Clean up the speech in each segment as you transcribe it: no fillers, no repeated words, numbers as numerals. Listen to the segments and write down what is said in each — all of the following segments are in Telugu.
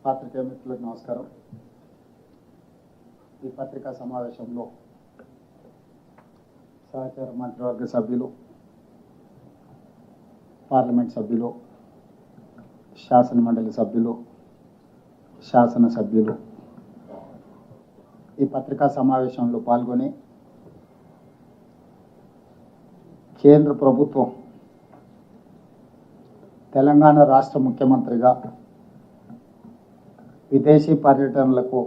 పాత్రికేయ మిత్రులకు నమస్కారం. ఈ పత్రికా సమావేశంలో సహచార మంత్రివర్గ సభ్యులు, పార్లమెంట్ సభ్యులు, శాసన మండలి సభ్యులు, శాసన సభ్యులు ఈ పత్రికా సమావేశంలో పాల్గొని కేంద్ర ప్రభుత్వం తెలంగాణ రాష్ట్ర ముఖ్యమంత్రిగా విదేశీ పర్యటనలకు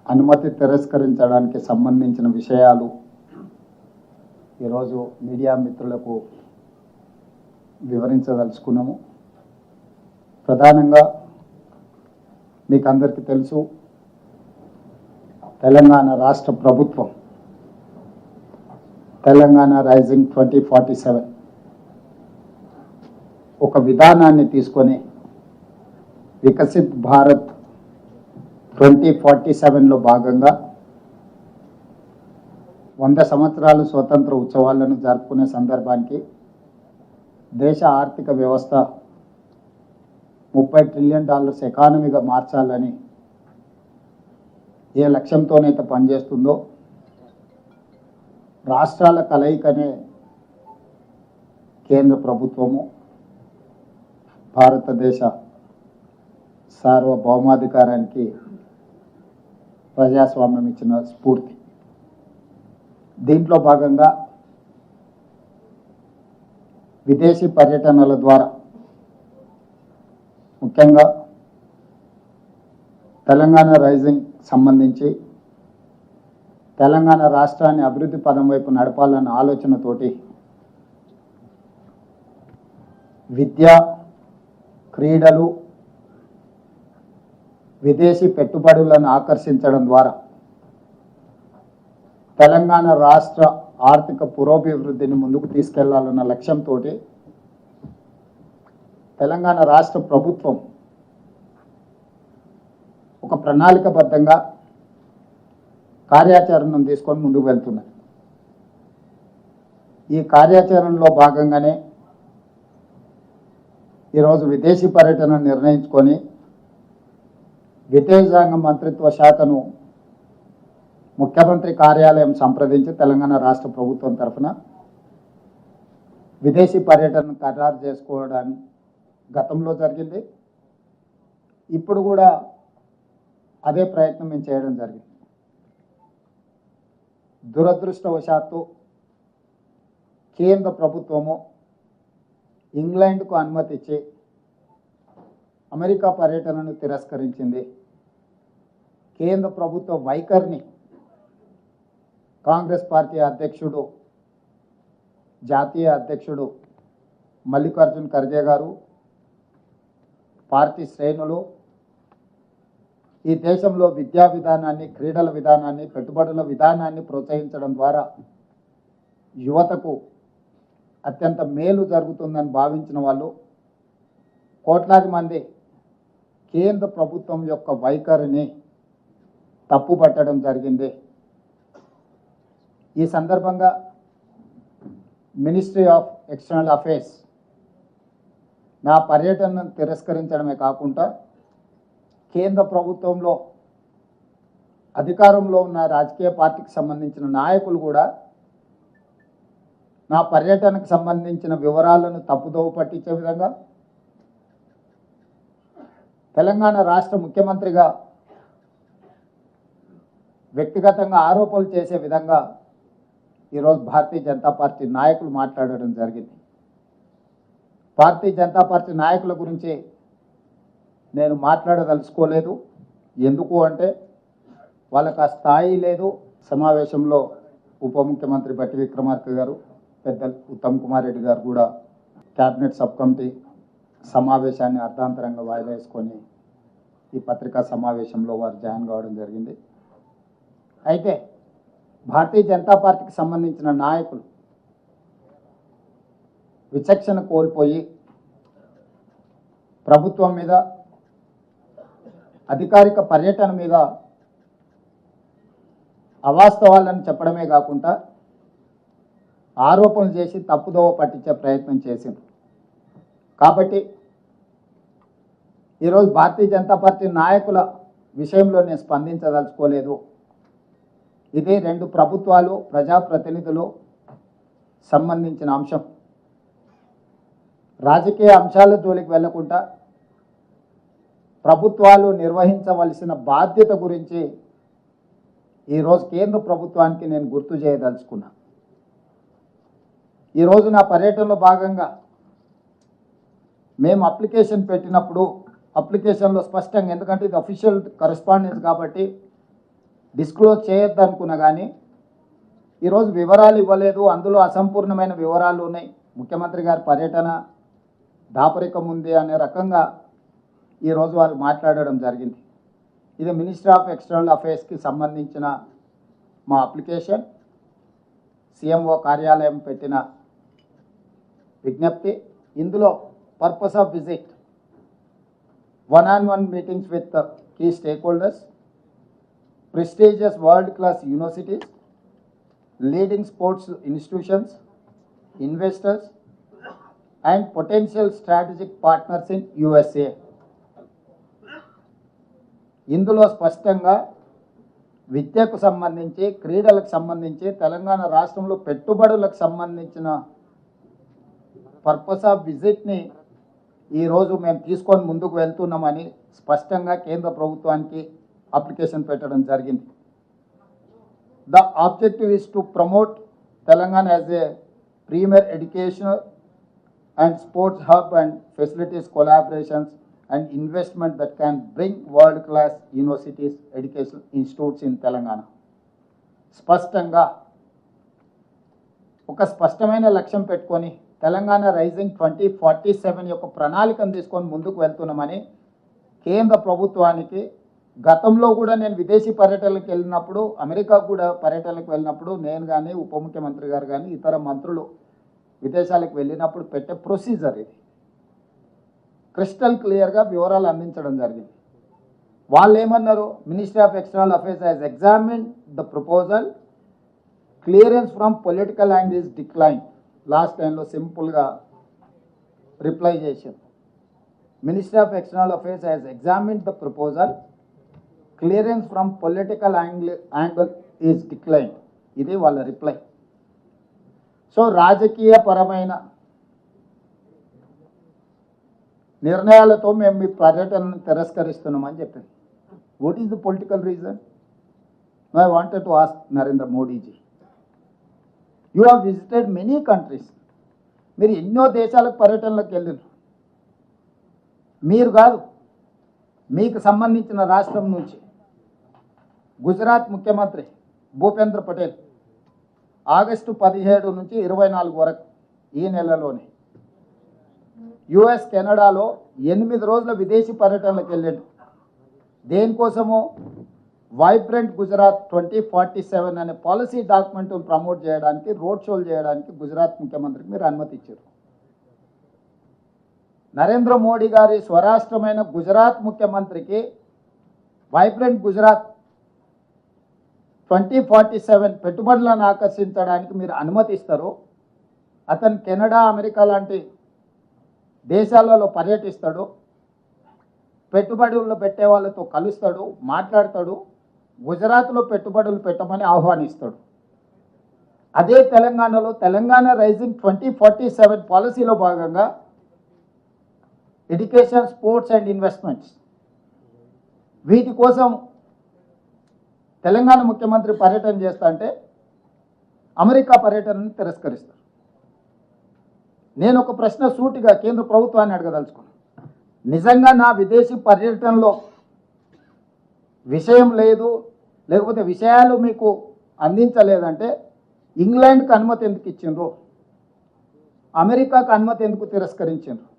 అనుమతి తిరస్కరించడానికి సంబంధించిన విషయాలు ఈరోజు మీడియా మిత్రులకు వివరించదలుచుకున్నాము. ప్రధానంగా మీకు అందరికీ తెలుసు, తెలంగాణ రాష్ట్ర ప్రభుత్వం తెలంగాణ రైజింగ్ 2047 ఒక విధానాన్ని తీసుకొని వికసిత్ భారత్ 2047లో భాగంగా 100 సంవత్సరాలు స్వతంత్ర ఉత్సవాలను జరుపుకునే సందర్భానికి దేశ ఆర్థిక వ్యవస్థ $30 ట్రిలియన్ ఎకానమీగా మార్చాలని ఏ లక్ష్యంతోనైతే పనిచేస్తుందో రాష్ట్రాల కలయికనే కేంద్ర ప్రభుత్వము భారతదేశ సార్వభౌమాధికారానికి ప్రజాస్వామ్యం ఇచ్చిన స్ఫూర్తి. దీంట్లో భాగంగా విదేశీ పర్యటనల ద్వారా ముఖ్యంగా తెలంగాణ రైజింగ్ సంబంధించి తెలంగాణ రాష్ట్రాన్ని అభివృద్ధి పదం వైపు నడపాలన్న ఆలోచనతోటి విద్య, క్రీడలు, విదేశీ పెట్టుబడులను ఆకర్షించడం ద్వారా తెలంగాణ రాష్ట్ర ఆర్థిక పురోభివృద్ధిని ముందుకు తీసుకెళ్లాలన్న లక్ష్యంతో తెలంగాణ రాష్ట్ర ప్రభుత్వం ఒక ప్రణాళికబద్ధంగా కార్యాచరణను తీసుకొని ముందుకు వెళ్తున్నది. ఈ కార్యాచరణలో భాగంగానే ఈరోజు విదేశీ పర్యటన నిర్ణయించుకొని విదేశాంగ మంత్రిత్వ శాఖను ముఖ్యమంత్రి కార్యాలయం సంప్రదించి తెలంగాణ రాష్ట్ర ప్రభుత్వం తరఫున విదేశీ పర్యటనను ఖరారు చేసుకోవడానికి గతంలో జరిగింది. ఇప్పుడు కూడా అదే ప్రయత్నం మేము చేయడం జరిగింది. దురదృష్టవశాత్తు కేంద్ర ప్రభుత్వము ఇంగ్లాండ్కు అనుమతి ఇచ్చి అమెరికా పర్యటనను తిరస్కరించింది. కేంద్ర ప్రభుత్వ వైఖరిని కాంగ్రెస్ పార్టీ అధ్యక్షుడు, జాతీయ అధ్యక్షుడు మల్లికార్జున్ ఖర్గే గారు, పార్టీ శ్రేణులు ఈ దేశంలో విద్యా విధానాన్ని, క్రీడల విధానాన్ని, పెట్టుబడుల విధానాన్ని ప్రోత్సహించడం ద్వారా యువతకు అత్యంత మేలు జరుగుతుందని భావించిన వాళ్ళు కోట్లాది మంది కేంద్ర ప్రభుత్వం యొక్క వైఖరిని తప్పుపట్టడం జరిగింది. ఈ సందర్భంగా మినిస్ట్రీ ఆఫ్ ఎక్స్టర్నల్ అఫైర్స్ నా పర్యటనను తిరస్కరించడమే కాకుండా కేంద్ర ప్రభుత్వంలో అధికారంలో ఉన్న రాజకీయ పార్టీకి సంబంధించిన నాయకులు కూడా నా పర్యటనకు సంబంధించిన వివరాలను తప్పుదోవ పట్టించే విధంగా, తెలంగాణ రాష్ట్ర ముఖ్యమంత్రిగా వ్యక్తిగతంగా ఆరోపణలు చేసే విధంగా ఈరోజు భారతీయ జనతా పార్టీ నాయకులు మాట్లాడడం జరిగింది. భారతీయ జనతా పార్టీ నాయకుల గురించి నేను మాట్లాడదలుచుకోలేదు. ఎందుకు అంటే వాళ్ళకి ఆ స్థాయి లేదు. సమావేశంలో ఉప ముఖ్యమంత్రి బట్టి విక్రమార్క గారు, పెద్దలు ఉత్తమ్ కుమార్ రెడ్డి గారు కూడా క్యాబినెట్ సబ్ కమిటీ సమావేశాన్ని అర్ధాంతరంగా వాయిదా వేసుకొని ఈ పత్రికా సమావేశంలో వారు జాయిన్ కావడం జరిగింది. అయితే భారతీయ జనతా పార్టీకి సంబంధించిన నాయకులు విచక్షణ కోల్పోయి ప్రభుత్వం మీద, అధికారిక పర్యటన మీద అవాస్తవాలను చెప్పడమే కాకుండా ఆరోపణలు చేసి తప్పుదోవ పట్టించే ప్రయత్నం చేసింది. కాబట్టి ఈరోజు భారతీయ జనతా పార్టీ నాయకుల విషయంలో నేను స్పందించదలుచుకోలేదు. ఇది రెండు ప్రభుత్వాలు ప్రజాప్రతినిధులు సంబంధించిన అంశం. రాజకీయ అంశాల జోలికి వెళ్లకుండా ప్రభుత్వాలు నిర్వహించవలసిన బాధ్యత గురించి ఈరోజు కేంద్ర ప్రభుత్వానికి నేను గుర్తు చేయదలుచుకున్నా. ఈరోజు నా పర్యటనలో భాగంగా మేము అప్లికేషన్ పెట్టినప్పుడు అప్లికేషన్లో స్పష్టంగా, ఎందుకంటే ఇది అఫీషియల్ కరెస్పాండెన్స్ కాబట్టి డిస్క్లోజ్ చేయొద్దు అనుకున్నా, కానీ ఈరోజు వివరాలు ఇవ్వలేదు. అందులో అసంపూర్ణమైన వివరాలు ఉన్నాయి. ముఖ్యమంత్రి గారి పర్యటన దాపరికం ఉంది అనే రకంగా ఈరోజు వారు మాట్లాడడం జరిగింది. ఇది మినిస్ట్రీ ఆఫ్ ఎక్స్టర్నల్ అఫైర్స్కి సంబంధించిన మా అప్లికేషన్. సీఎంఓ కార్యాలయం పెట్టిన విజ్ఞప్తి. ఇందులో purpose of visit, one-on-one meetings with the key stakeholders, prestigious world-class universities, leading sports institutions, investors, and potential strategic partners in USA. ఇందులో స్పష్టంగా విద్యకు సంబంధించి, క్రీడలకు సంబంధించి, తెలంగాణ రాష్ట్రంలో పెట్టుబడులకు సంబంధించిన పర్పస్ ఆఫ్ విజిట్ని ఈరోజు మేము తీసుకొని ముందుకు వెళ్తున్నామని స్పష్టంగా కేంద్ర ప్రభుత్వానికి అప్లికేషన్ పెట్టడం జరిగింది. The objective is to promote Telangana as a premier educational and sports hub and facilities collaborations and investment that can bring world-class universities, educational institutes in Telangana. స్పష్టంగా ఒక స్పష్టమైన లక్ష్యం పెట్టుకొని తెలంగాణ రైజింగ్ 2047 యొక్క ప్రణాళికను తీసుకొని ముందుకు వెళ్తున్నామని కేంద్ర ప్రభుత్వానికి గతంలో కూడా నేను విదేశీ పర్యటనలకు వెళ్ళినప్పుడు, అమెరికా కూడా పర్యటనలకు వెళ్ళినప్పుడు నేను కానీ ఉప ముఖ్యమంత్రి గారు కానీ ఇతర మంత్రులు విదేశాలకు వెళ్ళినప్పుడు పెట్టే ప్రొసీజర్ ఇది. క్రిస్టల్ క్లియర్గా వివరాలు అందించడం జరిగింది. వాళ్ళు ఏమన్నారు, ministry of external affairs has examined the proposal, clearance from political angle is decline. Last టైంలో సింపుల్గా రిప్లై చేశారు. Ministry of external affairs has examined the proposal, clearance from political angle is decline. ఇది వాళ్ళ రిప్లై. సో రాజకీయ పరమైన నిర్ణయాలతో మేము మీ పర్యటనను తిరస్కరిస్తున్నామని చెప్పింది. What is the political reason? I wanted to ask Narendra Modiji, you have visited many countries. మీరు ఎన్నో దేశాలకు పర్యటనలకు వెళ్ళారు. మీరు కాదు, మీకు సంబంధించిన రాష్ట్రం నుంచి గుజరాత్ ముఖ్యమంత్రి భూపేంద్ర పటేల్ ఆగస్టు 17 నుంచి 24 వరకు ఈ నెలలోనే యుఎస్, కెనడాలో 8 రోజుల విదేశీ పర్యటనలకు వెళ్ళాడు. దేనికోసమో వైబ్రెంట్ గుజరాత్ 2047 అనే పాలసీ డాక్యుమెంట్ను ప్రమోట్ చేయడానికి, రోడ్ షోలు చేయడానికి గుజరాత్ ముఖ్యమంత్రికి మీరు అనుమతి ఇచ్చారు. నరేంద్ర మోడీ గారి స్వరాష్ట్రమైన గుజరాత్ ముఖ్యమంత్రికి వైబ్రెంట్ గుజరాత్ 2047 పెట్టుబడులను ఆకర్షించడానికి మీరు అనుమతిస్తారు. అతను కెనడా, అమెరికా లాంటి దేశాలలో పర్యటిస్తాడు, పెట్టుబడులు పెట్టే వాళ్ళతో కలుస్తాడు, మాట్లాడతాడు, గుజరాత్లో పెట్టుబడులు పెట్టమని ఆహ్వానిస్తాడు. అదే తెలంగాణలో తెలంగాణ రైజింగ్ 2047 పాలసీలో భాగంగా ఎడ్యుకేషన్, స్పోర్ట్స్ అండ్ ఇన్వెస్ట్మెంట్స్, వీటి కోసం తెలంగాణ ముఖ్యమంత్రి పర్యటన చేస్తా అంటే అమెరికా పర్యటనను తిరస్కరిస్తారు. నేను ఒక ప్రశ్న సూటిగా కేంద్ర ప్రభుత్వాన్ని అడగదలుచుకున్నాను. నిజంగా నా విదేశీ పర్యటనలో విషయం లేదు, లేకపోతే విషయాలు మీకు అందించలేదంటే ఇంగ్లాండ్కి అనుమతి ఎందుకు ఇచ్చిండ్రు, అమెరికాకు అనుమతి ఎందుకు తిరస్కరించిండ్రు?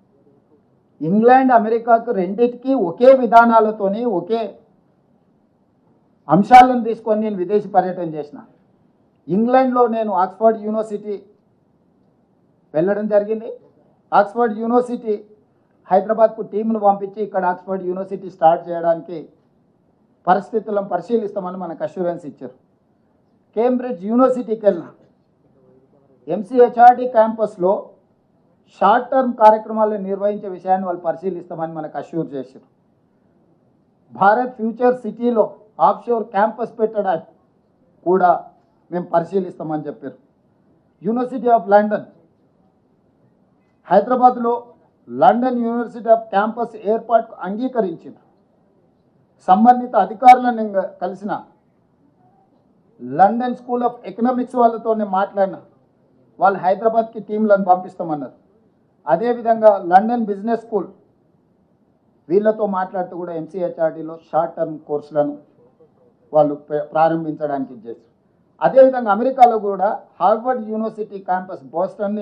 ఇంగ్లాండ్, అమెరికాకు రెండింటికి ఒకే విధానాలతోని, ఒకే అంశాలను తీసుకొని నేను విదేశీ పర్యటన చేసిన. ఇంగ్లాండ్లో నేను ఆక్స్ఫర్డ్ యూనివర్సిటీ వెళ్ళడం జరిగింది. ఆక్స్ఫర్డ్ యూనివర్సిటీ హైదరాబాద్కు టీంను పంపించి ఇక్కడ ఆక్స్ఫర్డ్ యూనివర్సిటీ స్టార్ట్ చేయడానికి పరిస్థితులను పరిశీలిస్తామని మనకు అష్యూరెన్స్ ఇచ్చారు. కేంబ్రిడ్జ్ యూనివర్సిటీకి వెళ్ళిన ఎంసీహెచ్ఆర్డి క్యాంపస్లో షార్ట్ టర్మ్ కార్యక్రమాలను నిర్వహించే విషయాన్ని వాళ్ళు పరిశీలిస్తామని మనకు అష్యూర్ చేశారు. భారత్ ఫ్యూచర్ సిటీలో ఆఫ్షోర్ క్యాంపస్ పెట్టడానికి కూడా మేము పరిశీలిస్తామని చెప్పారు. యూనివర్సిటీ ఆఫ్ లండన్ హైదరాబాద్లో లండన్ యూనివర్సిటీ ఆఫ్ క్యాంపస్ ఏర్పాటుకు అంగీకరించింది. సంబంధిత అధికారులను నేను కలిసిన, లండన్ స్కూల్ ఆఫ్ ఎకనామిక్స్ వాళ్ళతో నేను మాట్లాడిన, వాళ్ళు హైదరాబాద్కి టీంలను పంపిస్తామన్నారు. అదేవిధంగా లండన్ బిజినెస్ స్కూల్ వీళ్ళతో మాట్లాడుతూ కూడా ఎంసీహెచ్ఆర్డీలో షార్ట్ టర్మ్ కోర్సులను వాళ్ళు ప్రారంభించడానికి చేశారు. అదేవిధంగా అమెరికాలో కూడా Harvard university campus, Boston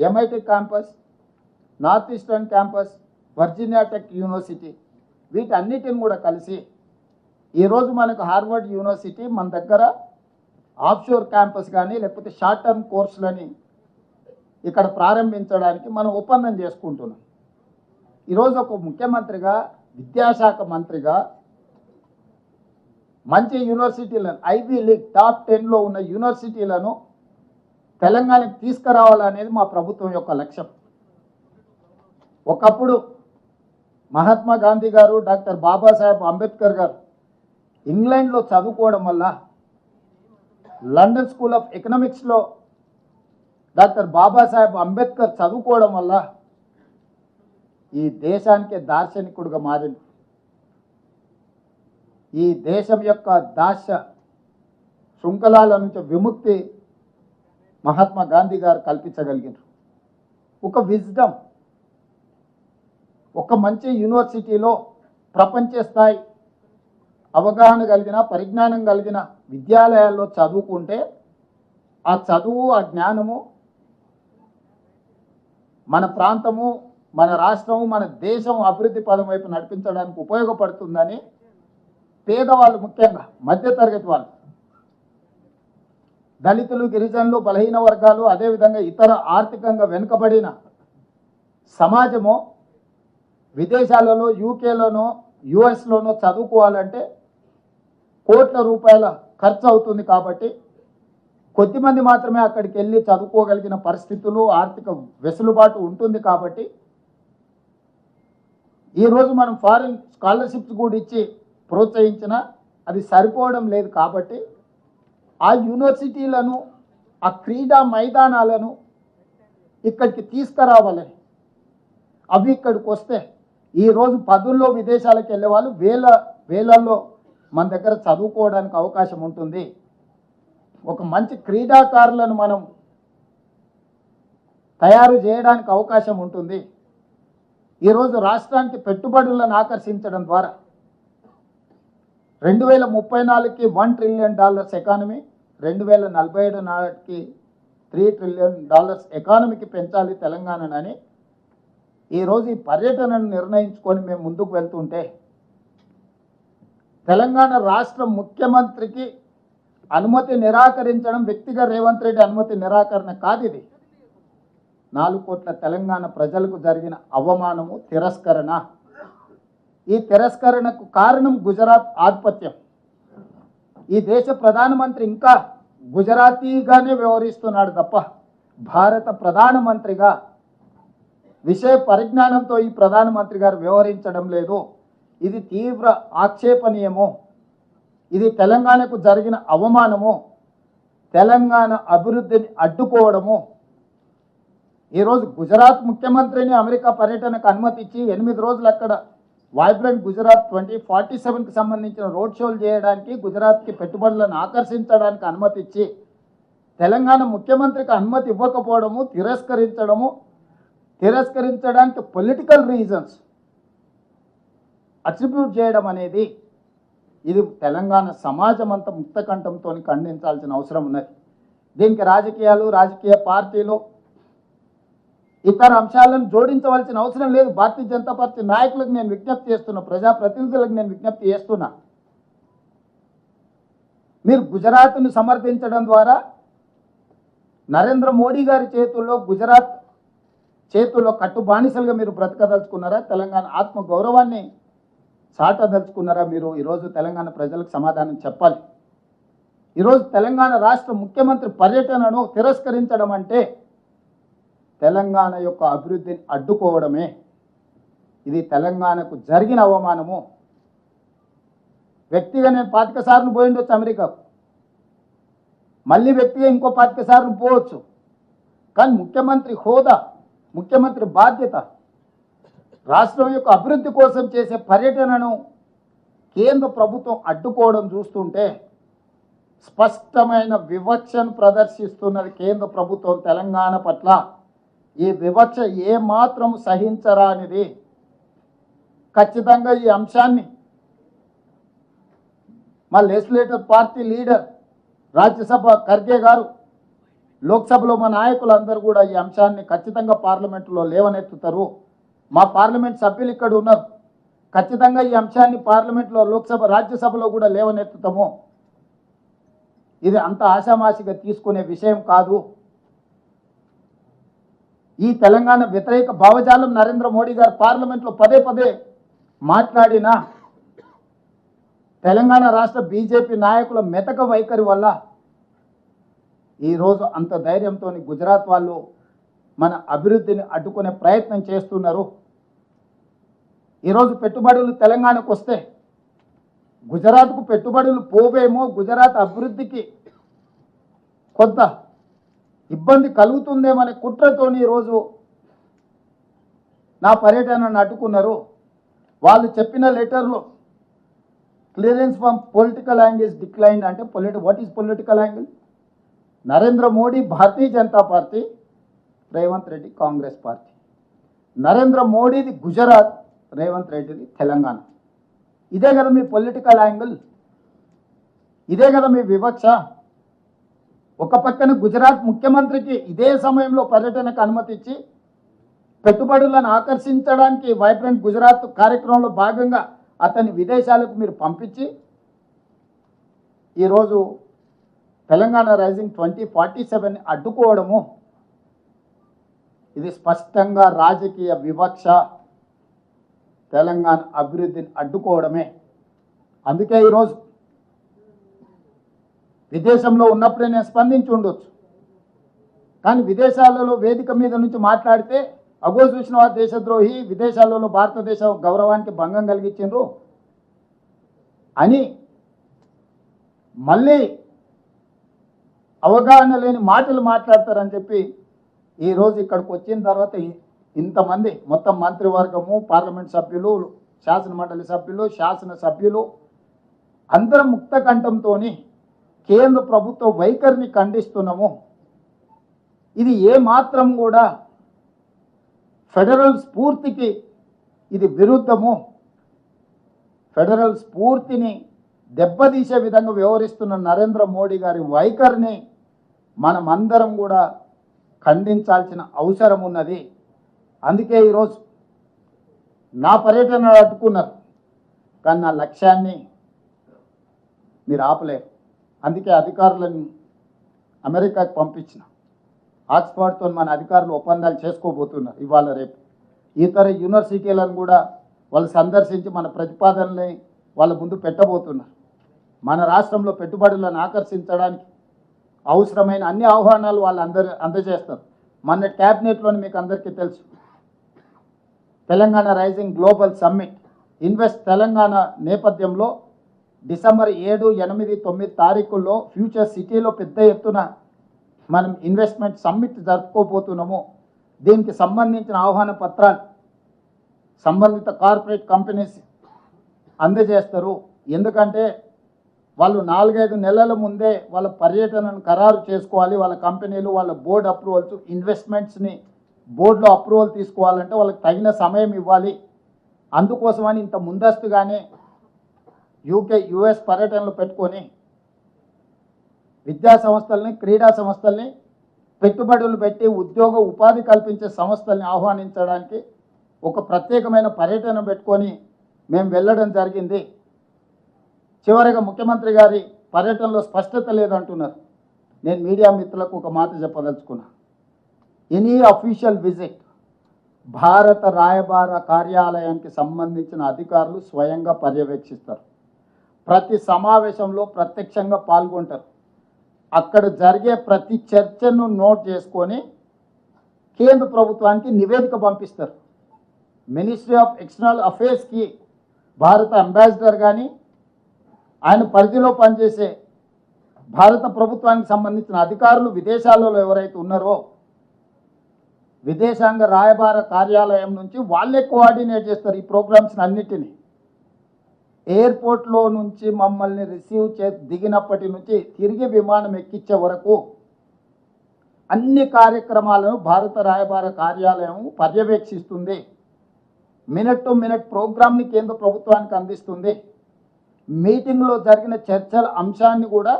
MIT campus, north eastern campus, Virginia tech university, వీటన్నిటిని కూడా కలిసి ఈరోజు మనకు హార్వర్డ్ యూనివర్సిటీ మన దగ్గర ఆఫ్షోర్ క్యాంపస్ కానీ లేకపోతే షార్ట్ టర్మ్ కోర్సులని ఇక్కడ ప్రారంభించడానికి మనం ఒప్పందం చేసుకుంటున్నాం. ఈరోజు ఒక ముఖ్యమంత్రిగా, విద్యాశాఖ మంత్రిగా మంచి యూనివర్సిటీలను, ఐబీ లీగ్ టాప్ 10లో ఉన్న యూనివర్సిటీలను తెలంగాణకు తీసుకురావాలనేది మా ప్రభుత్వం యొక్క లక్ష్యం. ఒకప్పుడు మహాత్మా గాంధీ గారు, డాక్టర్ బాబాసాహెబ్ అంబేద్కర్ గారు ఇంగ్లాండ్లో చదువుకోవడం వల్ల, లండన్ స్కూల్ ఆఫ్ ఎకనామిక్స్లో డాక్టర్ బాబాసాహెబ్ అంబేద్కర్ చదువుకోవడం వల్ల ఈ దేశానికే దార్శనికుడుగా మారింది. ఈ దేశం యొక్క దాస్య శృంఖలాల నుంచి విముక్తి మహాత్మా గాంధీ గారు కల్పించగలిగారు. ఒక విజ్డమ్, ఒక మంచి యూనివర్సిటీలో ప్రపంచ స్థాయి అవగాహన కలిగిన, పరిజ్ఞానం కలిగిన విద్యాలయాల్లో చదువుకుంటే ఆ చదువు, ఆ జ్ఞానము మన ప్రాంతము, మన రాష్ట్రము, మన దేశం అభివృద్ధి పదం వైపు నడిపించడానికి ఉపయోగపడుతుందని పేదవాళ్ళు, ముఖ్యంగా మధ్యతరగతి వాళ్ళు, దళితులు, గిరిజనులు, బలహీన వర్గాలు, అదేవిధంగా ఇతర ఆర్థికంగా వెనుకబడిన సమాజము విదేశాలలో, యూకేలోనో యుఎస్లోనో చదువుకోవాలంటే కోట్ల రూపాయల ఖర్చు అవుతుంది. కాబట్టి కొద్దిమంది మాత్రమే అక్కడికి వెళ్ళి చదువుకోగలిగిన పరిస్థితులు, ఆర్థిక వెసులుబాటు ఉంటుంది. కాబట్టి ఈరోజు మనం ఫారిన్ స్కాలర్షిప్స్ కూడా ఇచ్చి ప్రోత్సహించినా అది సరిపోవడం లేదు. కాబట్టి ఆ యూనివర్సిటీలను, ఆ క్రీడా మైదానాలను ఇక్కడికి తీసుకురావాలని, అవి ఇక్కడికి వస్తే ఈరోజు పదుల్లో విదేశాలకు వెళ్ళే వాళ్ళు వేలల్లో మన దగ్గర చదువుకోవడానికి అవకాశం ఉంటుంది. ఒక మంచి క్రీడాకారులను మనం తయారు చేయడానికి అవకాశం ఉంటుంది. ఈరోజు రాష్ట్రానికి పెట్టుబడులను ఆకర్షించడం ద్వారా 2034కి $1 ట్రిలియన్ ఎకానమీ, 2047 నాటికి $3 ట్రిలియన్ ఎకానమీకి పెంచాలి తెలంగాణని ఈరోజు ఈ పర్యటనను నిర్ణయించుకొని మేము ముందుకు వెళ్తుంటే, తెలంగాణ రాష్ట్ర ముఖ్యమంత్రికి అనుమతి నిరాకరించడం వ్యక్తిగా రేవంత్ రెడ్డి అనుమతి నిరాకరణ కాదు. ఇది 4 కోట్ల తెలంగాణ ప్రజలకు జరిగిన అవమానము, తిరస్కరణ. ఈ తిరస్కరణకు కారణం గుజరాత్ ఆధిపత్యం. ఈ దేశ ప్రధానమంత్రి ఇంకా గుజరాతీగానే వ్యవహరిస్తున్నాడు తప్ప భారత ప్రధానమంత్రిగా విషయ పరిజ్ఞానంతో ఈ ప్రధానమంత్రి గారు వ్యవహరించడం లేదు. ఇది తీవ్ర ఆక్షేపణీయము. ఇది తెలంగాణకు జరిగిన అవమానము, తెలంగాణ అభివృద్ధిని అడ్డుకోవడము. ఈరోజు గుజరాత్ ముఖ్యమంత్రిని అమెరికా పర్యటనకు అనుమతి ఇచ్చి 8 రోజులు అక్కడ వైబ్రెంట్ గుజరాత్ 2047కి సంబంధించిన రోడ్ షోలు చేయడానికి, గుజరాత్కి పెట్టుబడులను ఆకర్షించడానికి అనుమతి ఇచ్చి తెలంగాణ ముఖ్యమంత్రికి అనుమతి ఇవ్వకపోవడము, తిరస్కరించడానికి పొలిటికల్ రీజన్స్ అట్రిబ్యూట్ చేయడం అనేది ఇది తెలంగాణ సమాజం అంతా ముక్తకంఠంతో ఖండించాల్సిన అవసరం ఉన్నది. దీనికి రాజకీయాలు, రాజకీయ పార్టీలు, ఇతర అంశాలను జోడించవలసిన అవసరం లేదు. భారతీయ జనతా పార్టీ నాయకులకు నేను విజ్ఞప్తి చేస్తున్నా, ప్రజాప్రతినిధులకు నేను విజ్ఞప్తి చేస్తున్నా, మీరు గుజరాత్ను సమర్థించడం ద్వారా నరేంద్ర మోడీ గారి గుజరాత్ చేతుల్లో కట్టు బానిసలుగా మీరు బ్రతకదలుచుకున్నారా? తెలంగాణ ఆత్మ గౌరవాన్ని చాటదలుచుకున్నారా? మీరు ఈరోజు తెలంగాణ ప్రజలకు సమాధానం చెప్పాలి. ఈరోజు తెలంగాణ రాష్ట్ర ముఖ్యమంత్రి పర్యటనను తిరస్కరించడం అంటే తెలంగాణ యొక్క అభివృద్ధిని అడ్డుకోవడమే. ఇది తెలంగాణకు జరిగిన అవమానము. వ్యక్తిగా నేను 25 సార్లు పోయిండొచ్చు అమెరికాకు, మళ్ళీ వ్యక్తిగా ఇంకో 25 సార్లు పోవచ్చు. కానీ ముఖ్యమంత్రి హోదా, ముఖ్యమంత్రి బాధ్యత, రాష్ట్రం యొక్క అభివృద్ధి కోసం చేసే పర్యటనను కేంద్ర ప్రభుత్వం అడ్డుకోవడం చూస్తుంటే స్పష్టమైన వివక్షను ప్రదర్శిస్తున్నది కేంద్ర ప్రభుత్వం తెలంగాణ పట్ల. ఈ వివక్ష ఏమాత్రం సహించరానిది. ఖచ్చితంగా ఈ అంశాన్ని మా legislative party leader Rajya Sabha Kharge గారు, లోక్సభలో మా నాయకులందరూ కూడా ఈ అంశాన్ని ఖచ్చితంగా పార్లమెంటులో లేవనెత్తుతారు. మా పార్లమెంట్ సభ్యులు ఇక్కడ ఉన్నారు, ఖచ్చితంగా ఈ అంశాన్ని పార్లమెంట్లో, లోక్సభ, రాజ్యసభలో కూడా లేవనెత్తుతాము. ఇది అంత ఆషామాషిగా తీసుకునే విషయం కాదు. ఈ తెలంగాణ వ్యతిరేక భావజాలం నరేంద్ర మోడీ గారు పార్లమెంట్లో పదే పదే మాట్లాడిన తెలంగాణ రాష్ట్ర బీజేపీ నాయకుల మెతక వైఖరి వల్ల ఈరోజు అంత ధైర్యంతో గుజరాత్ వాళ్ళు మన అభివృద్ధిని అడ్డుకునే ప్రయత్నం చేస్తున్నారు. ఈరోజు పెట్టుబడులు తెలంగాణకు వస్తే గుజరాత్కు పెట్టుబడులు పోవేమో, గుజరాత్ అభివృద్ధికి కొంత ఇబ్బంది కలుగుతుందేమనే కుట్రతోని ఈరోజు నా పర్యటనను అడ్డుకున్నారు. వాళ్ళు చెప్పిన లెటర్లో clearance from political angle is declined అంటే what is political angle? Narendra Modi Bharatiya Janata Party, Revanth Reddy Congress Party. Narendra మోడీది గుజరాత్, రేవంత్ రెడ్డిది తెలంగాణ. ఇదే కదా మీ పొలిటికల్ యాంగిల్, ఇదే కదా మీ వివక్ష. ఒక పక్కన గుజరాత్ ముఖ్యమంత్రికి ఇదే సమయంలో పర్యటనకు అనుమతి ఇచ్చి పెట్టుబడులను ఆకర్షించడానికి వైబ్రెంట్ గుజరాత్ కార్యక్రమంలో భాగంగా అతన్ని విదేశాలకు మీరు పంపించి ఈరోజు తెలంగాణ రైజింగ్ 2047 అడ్డుకోవడము, ఇది స్పష్టంగా రాజకీయ వివక్ష, తెలంగాణ అభివృద్ధిని అడ్డుకోవడమే. అందుకే ఈరోజు విదేశంలో ఉన్నప్పుడే నేను స్పందించి ఉండొచ్చు, కానీ విదేశాలలో వేదిక మీద నుంచి మాట్లాడితే అగో చూసిన దేశద్రోహి, విదేశాలలో భారతదేశ గౌరవానికి భంగం కలిగించిండ్రు అని మళ్ళీ అవగాహన లేని మాటలు మాట్లాడతారని చెప్పి ఈరోజు ఇక్కడికి వచ్చిన తర్వాత ఇంతమంది మొత్తం మంత్రివర్గము, పార్లమెంట్ సభ్యులు, శాసనమండలి సభ్యులు, శాసనసభ్యులు అందరం ముక్త కంఠంతో కేంద్ర ప్రభుత్వ వైఖరిని ఖండిస్తున్నాము. ఇది ఏమాత్రం కూడా ఫెడరల్ స్ఫూర్తికి ఇది విరుద్ధము. ఫెడరల్ స్ఫూర్తిని దెబ్బతీసే విధంగా వ్యవహరిస్తున్న నరేంద్ర మోడీ గారి వైఖరిని మనమందరం కూడా ఖండించాల్సిన అవసరం ఉన్నది. అందుకే ఈరోజు నా పర్యటన అడ్డుకున్నారు, కానీ నా లక్ష్యాన్ని మీరు ఆపలేరు. అందుకే అధికారులను అమెరికాకి పంపించిన. ఆక్స్ఫర్డ్తో మన అధికారులు ఒప్పందాలు చేసుకోబోతున్నారు ఇవాళ రేపు. ఇతర యూనివర్సిటీలను కూడా వాళ్ళు సందర్శించి మన ప్రతిపాదనల్ని వాళ్ళ ముందు పెట్టబోతున్నారు. మన రాష్ట్రంలో పెట్టుబడులను ఆకర్షించడానికి అవసరమైన అన్ని ఆహ్వానాలు వాళ్ళు అందజేస్తారు. మన క్యాబినెట్లోని మీకు అందరికీ తెలుసు, Telangana rising global summit invest Telangana నేపథ్యంలో డిసెంబర్ 7, 8, 9 తారీఖుల్లో ఫ్యూచర్ సిటీలో పెద్ద ఎత్తున మనం ఇన్వెస్ట్మెంట్ సమ్మిట్ జరుపుకోబోతున్నాము. దీనికి సంబంధించిన ఆహ్వాన పత్రాలు సంబంధిత కార్పొరేట్ కంపెనీస్ అందజేస్తారు. ఎందుకంటే వాళ్ళు 4-5 నెలల ముందే వాళ్ళ పర్యటనను ఖరారు చేసుకోవాలి. వాళ్ళ కంపెనీలు, వాళ్ళ బోర్డు అప్రూవల్స్, ఇన్వెస్ట్మెంట్స్ని బోర్డులో అప్రూవల్ తీసుకోవాలంటే వాళ్ళకి తగిన సమయం ఇవ్వాలి. అందుకోసమని ఇంత ముందస్తుగానే యుఎస్ పర్యటనలు పెట్టుకొని విద్యా సంస్థల్ని, క్రీడా సంస్థల్ని, పెట్టుబడులు పెట్టి ఉద్యోగ ఉపాధి కల్పించే సంస్థల్ని ఆహ్వానించడానికి ఒక ప్రత్యేకమైన పర్యటన పెట్టుకొని మేము వెళ్ళడం జరిగింది. చివరిగా ముఖ్యమంత్రి గారి పర్యటనలో స్పష్టత లేదంటున్నారు. నేను మీడియా మిత్రులకు ఒక మాట చెప్పదలుచుకున్నా. ఎనీ అఫీషియల్ విజిట్ భారత రాయబార కార్యాలయానికి సంబంధించిన అధికారులు స్వయంగా పర్యవేక్షిస్తారు. ప్రతి సమావేశంలో ప్రత్యక్షంగా పాల్గొంటారు. అక్కడ జరిగే ప్రతి చర్చను నోట్ చేసుకొని కేంద్ర ప్రభుత్వానికి నివేదిక పంపిస్తారు. మినిస్ట్రీ ఆఫ్ ఎక్స్టర్నల్ అఫేర్స్కి భారత అంబాసిడర్ కానీ, ఆయన పరిధిలో పనిచేసే భారత ప్రభుత్వానికి సంబంధించిన అధికారులు విదేశాలలో ఎవరైతే ఉన్నారో విదేశాంగ రాయబార కార్యాలయం నుంచి వాళ్ళే కోఆర్డినేట్ చేస్తారు ఈ ప్రోగ్రామ్స్ అన్నిటినీ. ఎయిర్పోర్ట్లో నుంచి మమ్మల్ని రిసీవ్ దిగినప్పటి నుంచి తిరిగి విమానం ఎక్కించే వరకు అన్ని కార్యక్రమాలను భారత రాయబార కార్యాలయం పర్యవేక్షిస్తుంది. మినిట్ టు మినిట్ ప్రోగ్రామ్ని కేంద్ర ప్రభుత్వానికి అందిస్తుంది. మీటింగ్లో జరిగిన చర్చల అంశాన్ని కూడా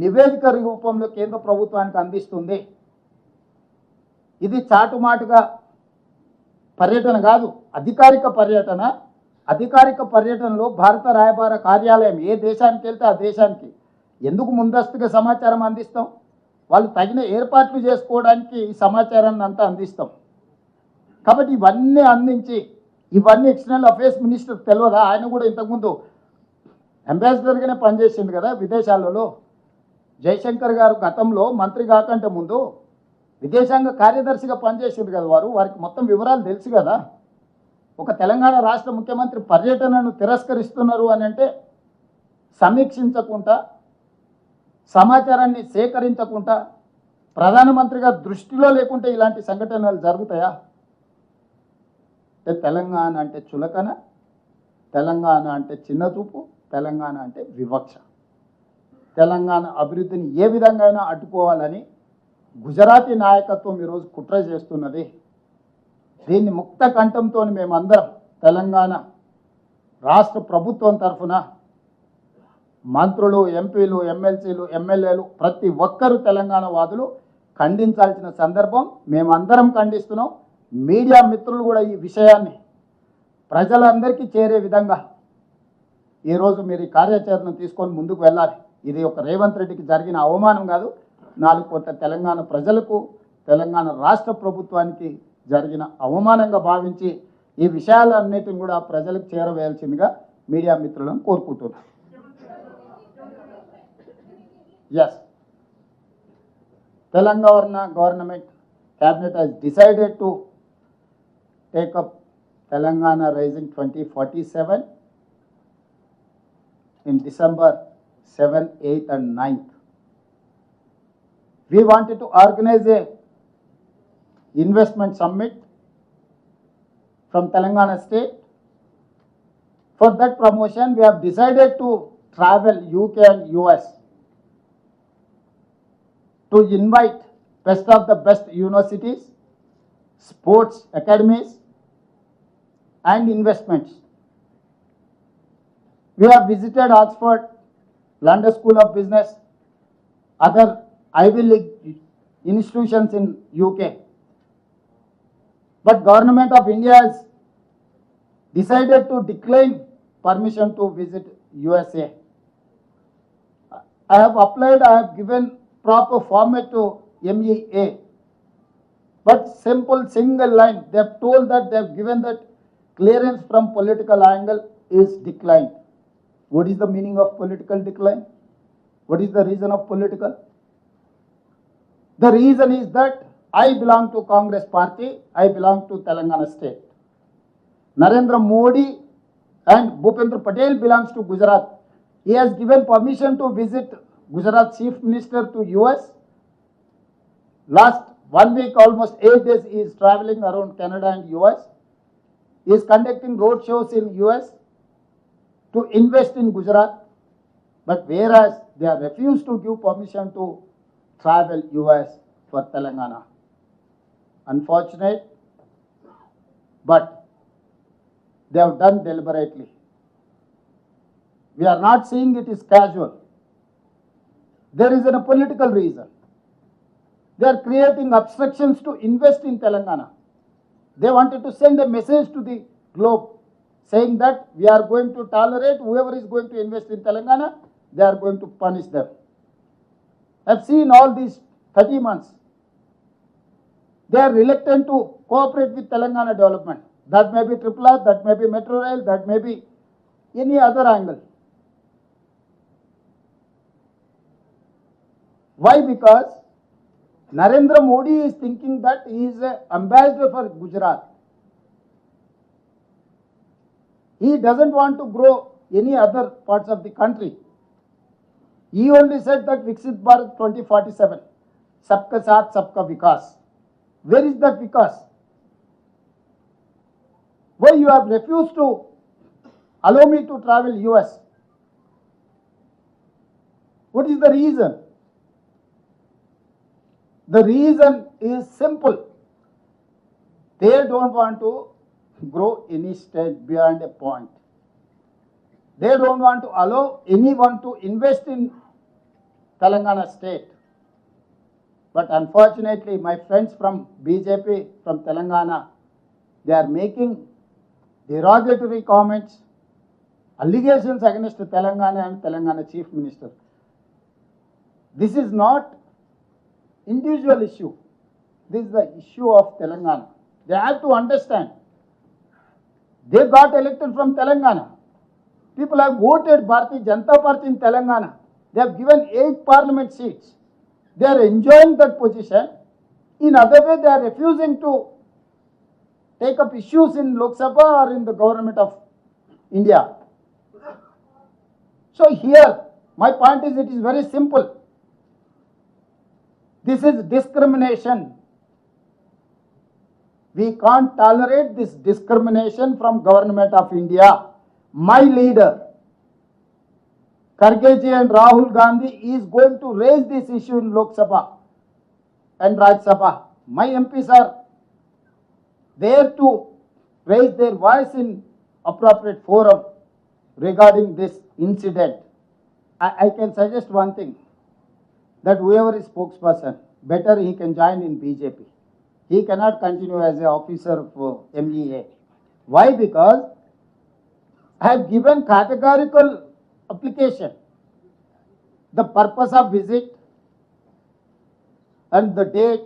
నివేదిక రూపంలో కేంద్ర ప్రభుత్వానికి అందిస్తుంది. ఇది చాటుమాటుగా పర్యటన కాదు, అధికారిక పర్యటన. అధికారిక పర్యటనలో భారత రాయబార కార్యాలయం ఏ దేశానికి వెళ్తే ఆ దేశానికి ఎందుకు ముందస్తుగా సమాచారం అందిస్తాం? వాళ్ళు తగిన ఏర్పాట్లు చేసుకోవడానికి ఈ సమాచారాన్ని అంతా అందిస్తాం. కాబట్టి ఇవన్నీ అందించి ఇవన్నీ ఎక్స్టర్నల్ అఫేర్స్ మినిస్టర్ తెలియదా? ఆయన కూడా ఇంతకుముందు అంబాసిడర్గానే పనిచేసిండు కదా విదేశాలలో. జయశంకర్ గారు గతంలో మంత్రి కాకంటే ముందు విదేశాంగ కార్యదర్శిగా పనిచేసిండు కదా వారికి మొత్తం వివరాలు తెలుసు కదా. ఒక తెలంగాణ రాష్ట్ర ముఖ్యమంత్రి పర్యటనను తిరస్కరిస్తున్నారు అని అంటే సమీక్షించకుండా సమాచారాన్ని సేకరించకుండా ప్రధానమంత్రిగా దృష్టిలో లేకుంటే ఇలాంటి సంఘటనలు జరుగుతాయా? అంటే తెలంగాణ అంటే చులకన, తెలంగాణ అంటే చిన్నచూపు, తెలంగాణ అంటే వివక్ష. తెలంగాణ అభివృద్ధిని ఏ విధంగా అయినా అడ్డుకోవాలని గుజరాతీ నాయకత్వం ఈరోజు కుట్ర చేస్తున్నది. దీన్ని ముక్త కంఠంతో మేమందరం తెలంగాణ రాష్ట్ర ప్రభుత్వం తరఫున మంత్రులు, ఎంపీలు, ఎమ్మెల్సీలు, ఎమ్మెల్యేలు ప్రతి ఒక్కరూ తెలంగాణ వాదులు ఖండించాల్సిన సందర్భం. మేమందరం ఖండిస్తున్నాం. మీడియా మిత్రులు కూడా ఈ విషయాన్ని ప్రజలందరికీ చేరే విధంగా ఈరోజు మీరు ఈ కార్యాచరణను తీసుకొని ముందుకు వెళ్ళాలి. ఇది ఒక రేవంత్ రెడ్డికి జరిగిన అవమానం కాదు, 4 కోట్ల తెలంగాణ ప్రజలకు, తెలంగాణ రాష్ట్ర ప్రభుత్వానికి జరిగిన అవమానంగా భావించి ఈ విషయాలన్నిటిని కూడా ప్రజలకు చేరవేయాల్సిందిగా మీడియా మిత్రులను కోరుకుంటున్నాను. Yes, Telangana government cabinet has decided to take up Telangana Rising 2047 in December 7th, 8th and 9th. We wanted to organize a investment summit from Telangana state. For that promotion, we have decided to travel UK and US to invite best of the best universities, sports academies and investments. We have visited Oxford, London School of Business, other Ivy League institutions in UK. But Government of India has decided to decline permission to visit USA. I have applied, I have given proper format to MEA, but simple single line, they have told that they have given that clearance from political angle is declined. What is the meaning of political decline? What is the reason of political? The reason is that I belong to Congress party, I belong to Telangana state. Narendra Modi and Bhupendra Patel belongs to Gujarat. He has given permission to visit Gujarat Chief Minister to US. Last 1 week, almost 8 days, he is traveling around Canada and US. He is conducting road shows in US to invest in Gujarat. But whereas they have refused to give permission to travel US for Telangana. Unfortunate, but they have done deliberately. We are not seeing it is casual. There is a political reason. They are creating obstructions to invest in Telangana. They wanted to send a message to the globe saying that we are going to tolerate whoever is going to invest in Telangana, they are going to punish them. I have seen all these 30 months. They are reluctant to cooperate with Telangana development. That may be Triple R, that may be Metro Rail, that may be any other angle. Why? Because Narendra Modi is thinking that he is an ambassador for Gujarat. He doesn't want to grow any other parts of the country. He only said that Viksit Bharat 2047, सबका साथ सबका विकास. Where is that vikas? Why you have refused to allow me to travel US? What is the reason? The reason is simple. They don't want to grow any state beyond a point. They don't want to allow anyone to invest in Telangana state. But unfortunately, my friends from BJP, from Telangana, they are making derogatory comments, allegations against Telangana and Telangana Chief Minister. This is not individual issue. This is the issue of Telangana. They have to understand. They got elected from Telangana. People have voted Bharatiya Janata Party in Telangana. They have given 8 parliament seats. They are enjoying that position. In other way, they are refusing to take up issues in Lok Sabha or in the government of India. So here, my point is, it is very simple. This is discrimination. We can't tolerate this discrimination from government of India. My leader, Khargeji and Rahul Gandhi, is going to raise this issue in Lok Sabha and Rajya Sabha. My MPs are there to raise their voice in appropriate forum regarding this incident. I can suggest one thing, that whoever is spokesperson, better he can join in BJP. He cannot continue as an officer of MEA. Why? Because I have given categorical application, the purpose of visit and the date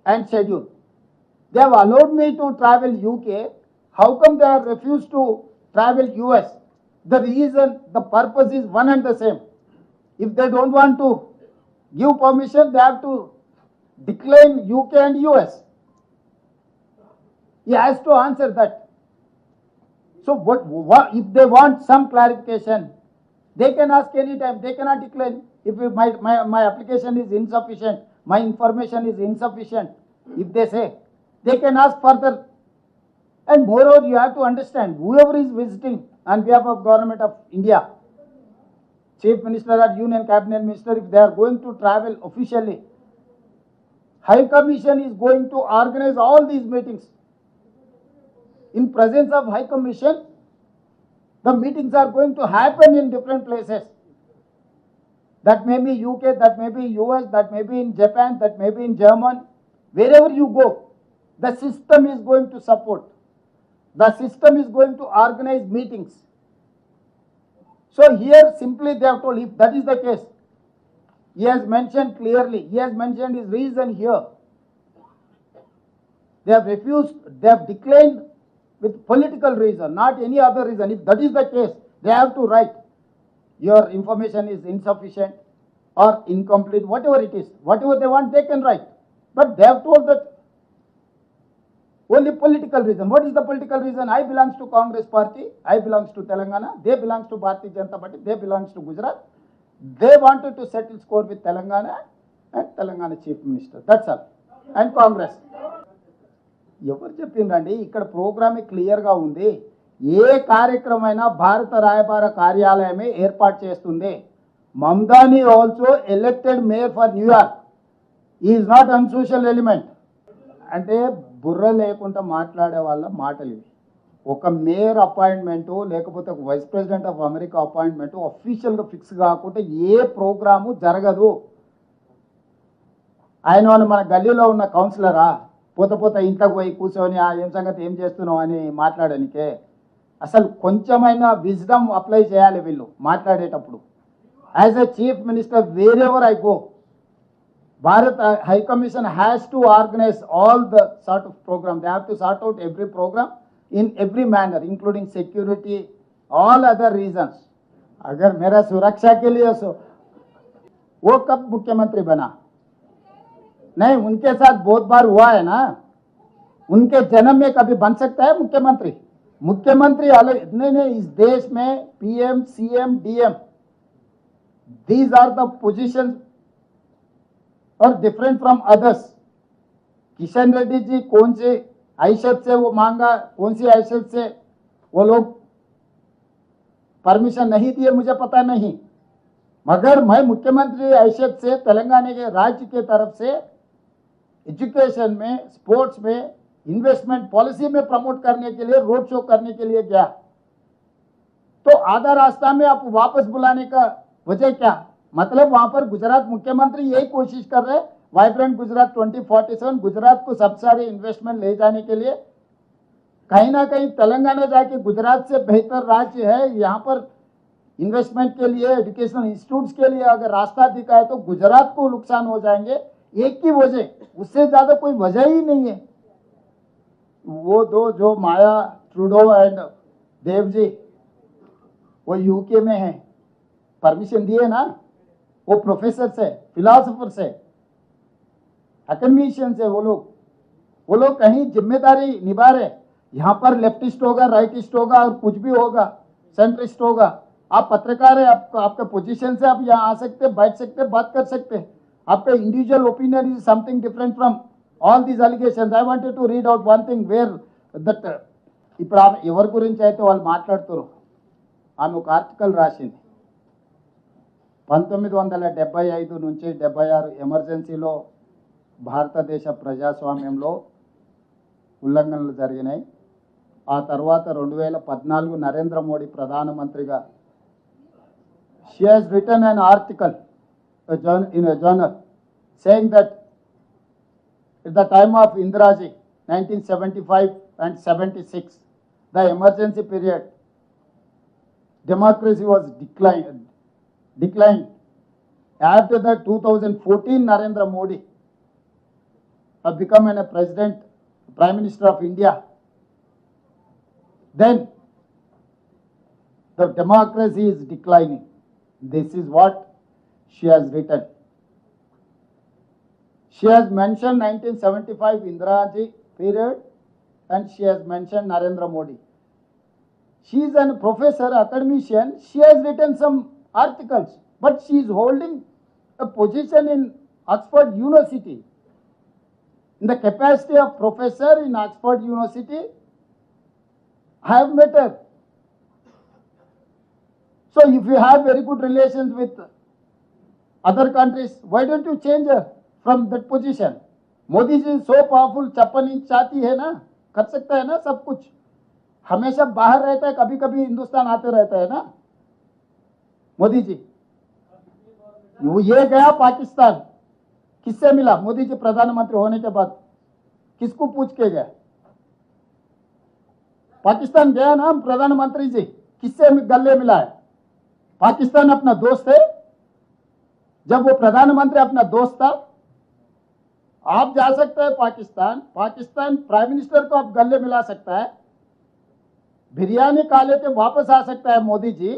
and schedule. They have allowed me to travel UK. How come they have refused to travel US? The reason, the purpose is one and the same. If they don't want to give permission, they have to decline UK and US. He has to answer that. So what if they want some clarification, they can ask anytime. They cannot decline. If my application is insufficient, my information is insufficient, if they say, they can ask further. And moreover, you have to understand, whoever is visiting on behalf of government of India, Chief Minister or Union Cabinet Minister, if they are going to travel officially, High Commission is going to organize all these meetings. In presence of High Commission, the meetings are going to happen in different places. That may be UK, that may be US, that may be in Japan, that may be in Germany. Wherever you go, the system is going to support. The system is going to organize meetings. So here simply they have told, if that is the case, he has mentioned clearly, he has mentioned his reason here. They have refused, they have declined with political reason, not any other reason. If that is the case, they have to write, your information is insufficient or incomplete, whatever it is, whatever they want, they can write. But they have told that only political reason. What is the political reason? I belongs to Congress party, I belongs to Telangana, they belongs to Bharatiya Janata Party, they belongs to Gujarat. They wanted to settle score with Telangana and Telangana Chief Minister. That's all. And Congress. ఎవరు చెప్పిండ్రండి? ఇక్కడ ప్రోగ్రామే క్లియర్గా ఉంది. ఏ కార్యక్రమైనా భారత రాయబార కార్యాలయమే ఏర్పాటు చేస్తుంది. Mamdani also elected mayor for New York. Is not unsocial element. అంటే బుర్ర లేకుండా మాట్లాడే వాళ్ళ మాటలు ఇవి. ఒక మేయర్ అపాయింట్మెంటు లేకపోతే ఒక vice president of America appointment అఫీషియల్గా ఫిక్స్ కాకుంటే ఏ ప్రోగ్రాము జరగదు. ఆయన మన గల్లీలో ఉన్న కౌన్సిలరా పోత ఇంట్లోకి పోయి కూర్చొని ఏం సంగతి ఏం చేస్తున్నావు అని మాట్లాడడానికే? అసలు కొంచెమైనా విజ్డమ్ అప్లై చేయాలి వీళ్ళు మాట్లాడేటప్పుడు. As a chief minister, wear ever I go, Bharat High Commission has to organize all the sort of program. They have to sort out every program in every manner, including security, all other reasons. अगर मेरा सुरक्षा के लिए सो वो कब मुख्यमंत्री बना? नहीं, उनके साथ बहुत बार हुआ है ना. उनके जन्म में कभी बन सकता है मुख्यमंत्री? मुख्यमंत्री अलग नहीं. इस देश में PM, CM, DM These are the positions are different from others. Kishan Reddy ji कौन से हैसियत से वो मांगा, कौन सी हैसियत से वो लोग परमिशन नहीं दिए मुझे पता नहीं, मगर मैं मुख्यमंत्री हैसियत से तेलंगाना के राज्य के तरफ से एजुकेशन में, स्पोर्ट्स में, इन्वेस्टमेंट पॉलिसी में प्रमोट करने के लिए, रोड शो करने के लिए गया। तो आधा रास्ता में आप वापस बुलाने का वजह क्या? मतलब वहां पर गुजरात मुख्यमंत्री यही कोशिश कर रहे हैं, वाइब्रेंट गुजरात 2047 गुजरात को सब सारे इन्वेस्टमेंट ले जाने के लिए। कहीं ना कहीं तेलंगाना जाके गुजरात से बेहतर राज्य है, यहाँ पर इन्वेस्टमेंट के लिए, एजुकेशनल इंस्टीट्यूट्स के लिए अगर रास्ता दिखा है तो गुजरात को नुकसान हो जाएंगे। एक ही वजह, उससे ज्यादा कोई वजह ही नहीं है। वो दो जो माया ट्रूडो एंड देव जी, वो यूके में है, परमिशन दिए ना, वो प्रोफेसर से, फिलोसोफर से, एकेडमिशियन से, वो लोग कहीं जिम्मेदारी निभा रहे। यहाँ पर लेफ्टिस्ट होगा, राइटिस्ट होगा और कुछ भी होगा, सेंट्रिस्ट होगा। आप पत्रकार है, आपका पोजीशन से आप यहाँ आ सकते, बैठ सकते, बात कर सकते। आपका individual opinion is something different from all these allegations. I wanted to read out one thing where that ఇప్పుడు ఎవరి గురించి అయితే వాళ్ళు మాట్లాడుతారు, ఆమె ఒక ఆర్టికల్ రాసింది 1975 నుంచి 76 ఎమర్జెన్సీలో భారతదేశ ప్రజాస్వామ్యంలో ఉల్లంఘనలు జరిగినాయి. ఆ తర్వాత 2014 నరేంద్ర మోడీ ప్రధానమంత్రిగా she has written an article in a journal saying that at the time of Indiraji 1975 and 76, the emergency period, democracy was declined. After that 2014 Narendra Modi have become a president, prime minister of India, then the democracy is declining. This is what she has written. She has mentioned 1975 Indira Ji period and she has mentioned Narendra Modi. She is a professor, academician. She has written some articles, but she is holding a position in Oxford University. In the capacity of professor in Oxford University, I have met her. So if you have very good relations with other countries, why don't you change her from that position? Modi ji so powerful, 56 inch चाहती है ना, कर सकता है ना सब कुछ, हमेशा बाहर रहता है, कभी कभी हिंदुस्तान आते रहता है ना मोदी जी। वो ये गया पाकिस्तान, किससे मिला? मोदी जी प्रधानमंत्री होने के बाद किसको पूछ के गया? पाकिस्तान गया ना प्रधानमंत्री जी, किससे गले मिला है? पाकिस्तान अपना दोस्त है। जब वो प्रधानमंत्री अपना दोस्त था, आप जा सकते हैं पाकिस्तान प्राइम मिनिस्टर को आप गले मिला सकता है, बिरयानी खा लेके वापस आ सकता है Modi ji.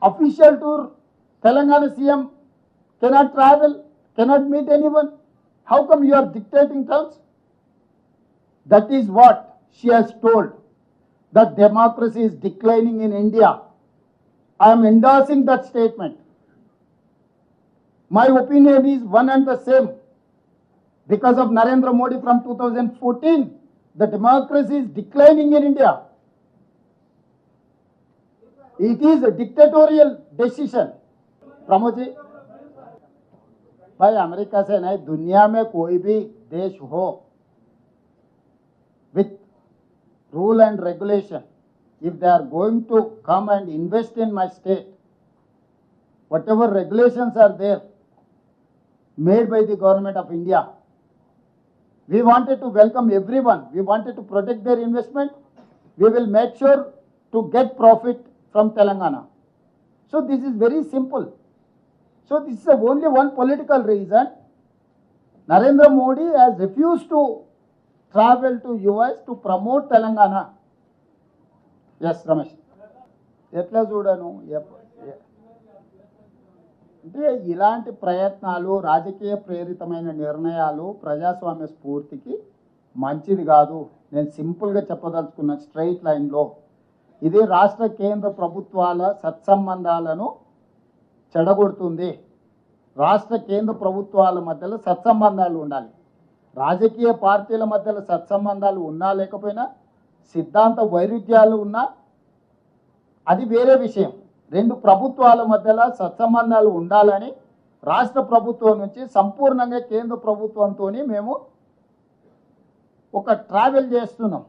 Official tour Telangana CM cannot travel, cannot meet anyone. How come you are dictating terms? That is what she has told, that democracy is declining in India. I am endorsing that statement. My opinion is one and the same. Because of Narendra Modi from 2014, the democracy is declining in India. It is a dictatorial decision. Pramod ji, भाई अमेरिका से नहीं, दुनिया में कोई भी देश हो with rule and regulation, if they are going to come and invest in my state, whatever regulations are there made by the government of India, we wanted to welcome everyone. We wanted to protect their investment. We will make sure to get profit from Telangana. So this is very simple. So this is only one political reason. Narendra Modi has refused to travel to US to promote Telangana. Yes, Ramesh. ఎట్లా చూడను అంటే ఇలాంటి ప్రయత్నాలు, రాజకీయ ప్రేరితమైన నిర్ణయాలు ప్రజాస్వామ్య స్ఫూర్తికి మంచిది కాదు. నేను సింపుల్గా చెప్పదలుచుకున్న స్ట్రైట్ లైన్లో ఇది రాష్ట్ర కేంద్ర ప్రభుత్వాల సత్సంబంధాలను చెడగొడుతుంది. రాష్ట్ర కేంద్ర ప్రభుత్వాల మధ్యలో సత్సంబంధాలు ఉండాలి. రాజకీయ పార్టీల మధ్యలో సత్సంబంధాలు ఉన్నా లేకపోయినా, సిద్ధాంత వైరుధ్యాలు ఉన్నా అది వేరే విషయం. రెండు ప్రభుత్వాల మధ్యలో సత్సంబంధాలు ఉండాలని రాష్ట్ర ప్రభుత్వం నుంచి సంపూర్ణంగా కేంద్ర ప్రభుత్వంతో మేము ఒక ట్రావెల్ చేస్తున్నాం.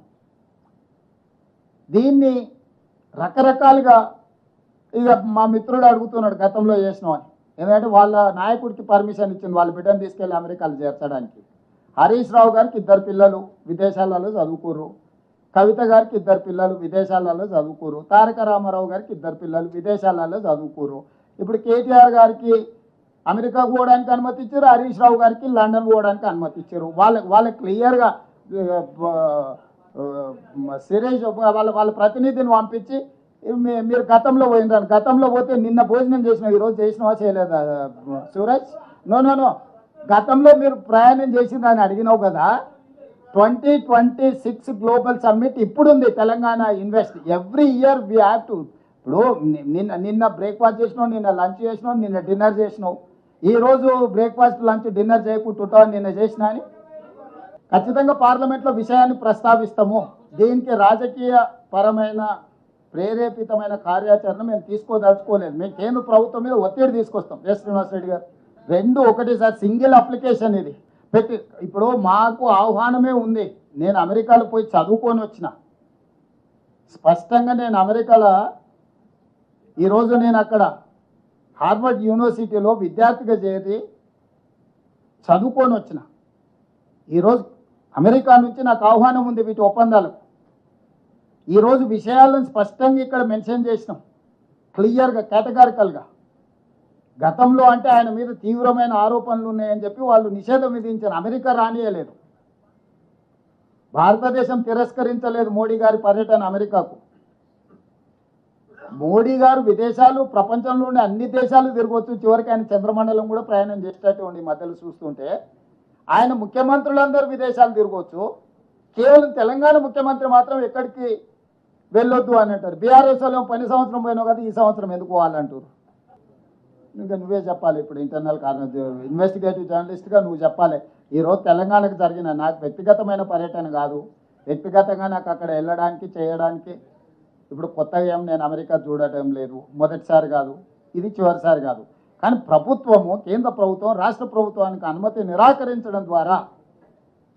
దీన్ని రకరకాలుగా ఇక మా మిత్రుడు అడుగుతున్నాడు గతంలో చేసినామని. ఎందుకంటే వాళ్ళ నాయకుడికి పర్మిషన్ ఇచ్చింది వాళ్ళ బిడ్డను తీసుకెళ్ళి అమెరికాలో చేర్చడానికి. హరీష్ రావు గారికి 2 పిల్లలు విదేశాలలో చదువుకోరు. కవిత గారికి 2 పిల్లలు విదేశాలలో చదువుకోరు. తారక రామారావు గారికి 2 పిల్లలు విదేశాలలో చదువుకోరు. ఇప్పుడు కేటీఆర్ గారికి అమెరికా పోవడానికి అనుమతి ఇచ్చారు, హరీష్ రావు గారికి లండన్ పోవడానికి అనుమతి ఇచ్చారు. వాళ్ళ క్లియర్గా సిరీస్ వాళ్ళ ప్రతినిధిని పంపించి మీరు గతంలో పోయినారు, గతంలో పోతే నిన్న భోజనం చేసినావు, ఈరోజు చేసినావా చేయలేదా సూరజ్? నో, గతంలో మీరు ప్రయాణం చేసిందని అడిగినావు కదా. 2026 గ్లోబల్ సమ్మిట్ ఇప్పుడు ఉంది. Telangana invest every year we have to. ఇప్పుడు నిన్న బ్రేక్ఫాస్ట్ చేసినావు, నిన్న లంచ్ చేసినావు, నిన్న డిన్నర్ చేసినావు. ఈరోజు బ్రేక్ఫాస్ట్ లంచ్ డిన్నర్ చేయకుంటుంటావు నిన్న చేసినా అని. ఖచ్చితంగా పార్లమెంట్లో విషయాన్ని ప్రస్తావిస్తాము. దీనికి రాజకీయ పరమైన ప్రేరేపితమైన కార్యాచరణ మేము తీసుకోదలుచుకోలేదు. మేము కేంద్ర ప్రభుత్వం మీద ఒత్తిడి తీసుకొస్తాం. ఎస్ శ్రీనివాస్ రెడ్డి గారు, 2 ఒకటి సార్, సింగిల్ అప్లికేషన్ ఇది పెట్టి. ఇప్పుడు మాకు ఆహ్వానమే ఉంది. నేను అమెరికాలో పోయి చదువుకొని వచ్చిన. స్పష్టంగా నేను అమెరికాలో ఈరోజు నేను అక్కడ హార్వర్డ్ యూనివర్సిటీలో విద్యార్థిగా చేరి చదువుకొని వచ్చిన. ఈరోజు అమెరికా నుంచి నాకు ఆహ్వానం ఉంది వీటి ఒప్పందాలకు. ఈరోజు విషయాలను స్పష్టంగా ఇక్కడ మెన్షన్ చేసినాం, క్లియర్గా కేటగారికల్గా. గతంలో అంటే ఆయన మీద తీవ్రమైన ఆరోపణలు ఉన్నాయని చెప్పి వాళ్ళు నిషేధం విధించారు. అమెరికా రానియలేదు, భారతదేశం తిరస్కరించలేదు మోడీ గారి పర్యటన అమెరికాకు. మోడీ గారు విదేశాలు ప్రపంచంలోని అన్ని దేశాలు తిరగవచ్చు, చివరికి ఆయన చంద్రమండలం కూడా ప్రయాణం చేసేటటువంటి మధ్యలో చూస్తుంటే ఆయన ముఖ్యమంత్రులందరూ విదేశాలు తిరగవచ్చు, కేవలం తెలంగాణ ముఖ్యమంత్రి మాత్రం ఎక్కడికి వెళ్ళొద్దు అని అంటారు. బీఆర్ఎస్ వాళ్ళు 10 సంవత్సరం పోయినావు కదా, ఈ సంవత్సరం ఎందుకు పోవాలంటారు? ఇంకా నువ్వే చెప్పాలి. ఇప్పుడు ఇంటర్నల్ కారణం ఇన్వెస్టిగేటివ్ జర్నలిస్ట్గా నువ్వు చెప్పాలి. ఈరోజు తెలంగాణకు జరిగిన నాకు వ్యక్తిగతమైన పర్యటన కాదు, వ్యక్తిగతంగా నాకు అక్కడ వెళ్ళడానికి చేయడానికి ఇప్పుడు కొత్తగా ఏం నేను అమెరికా చూడటం లేదు, మొదటిసారి కాదు, ఇది చివరిసారి కాదు. కానీ ప్రభుత్వము, కేంద్ర ప్రభుత్వం రాష్ట్ర ప్రభుత్వానికి అనుమతి నిరాకరించడం ద్వారా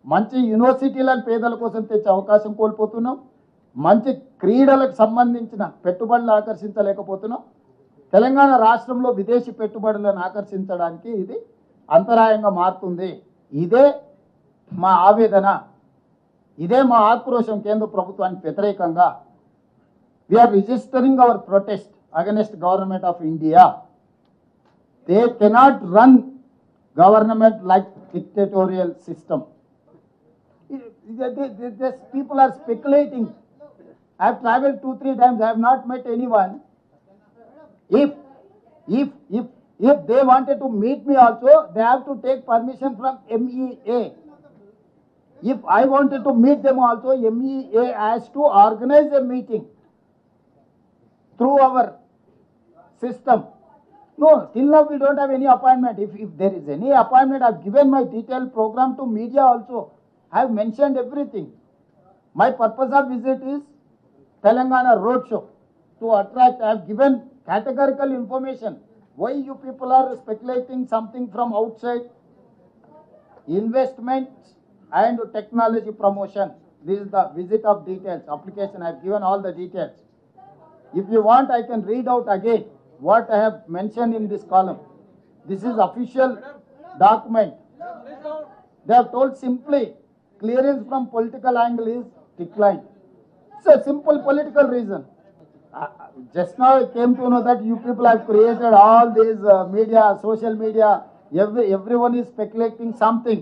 మంచి యూనివర్సిటీలను పేదల కోసం తెచ్చే అవకాశం కోల్పోతున్నాం, మంచి క్రీడలకు సంబంధించిన పెట్టుబడులు ఆకర్షించలేకపోతున్నాం. తెలంగాణ రాష్ట్రంలో విదేశీ పెట్టుబడులను ఆకర్షించడానికి ఇది అంతరాయంగా మారుతుంది. ఇదే మా ఆవేదన, ఇదే మా ఆక్రోశం కేంద్ర ప్రభుత్వానికి వ్యతిరేకంగా. We are registering hour protest against government of India. They cannot run government like dictatorial system. These people are speculating. I have traveled 2-3 times. I have not met anyone. If they wanted to meet me also, they have to take permission from MEA. If I wanted to meet them also, MEA has to organize a meeting through our system. No, till now we don't have any appointment. If there is any appointment, I have given my detailed program to media also. I have mentioned everything. My purpose of visit is Telangana roadshow to attract. I have given categorical information. Why you people are speculating something from outside? Investment and technology promotion. This is the visit of details. Application, I have given all the details. If you want, I can read out again what I have mentioned in this column. This is official document. They have told simply clearance from political angle is declined. It's a simple political reason. Just now I came to know that you people have created all these media, social media, everyone is speculating something.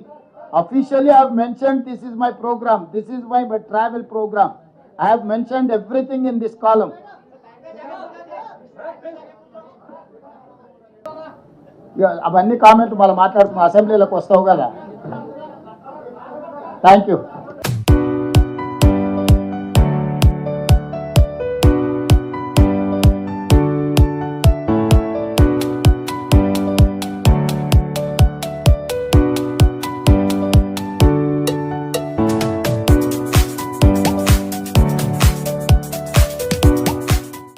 Officially I have mentioned this is my program, this is my travel program. I have mentioned everything in this column. అవన్నీ కామెంట్ మళ్ళీ మాట్లాడుతున్నాం, అసెంబ్లీలోకి వస్తావు కదా. Thank you.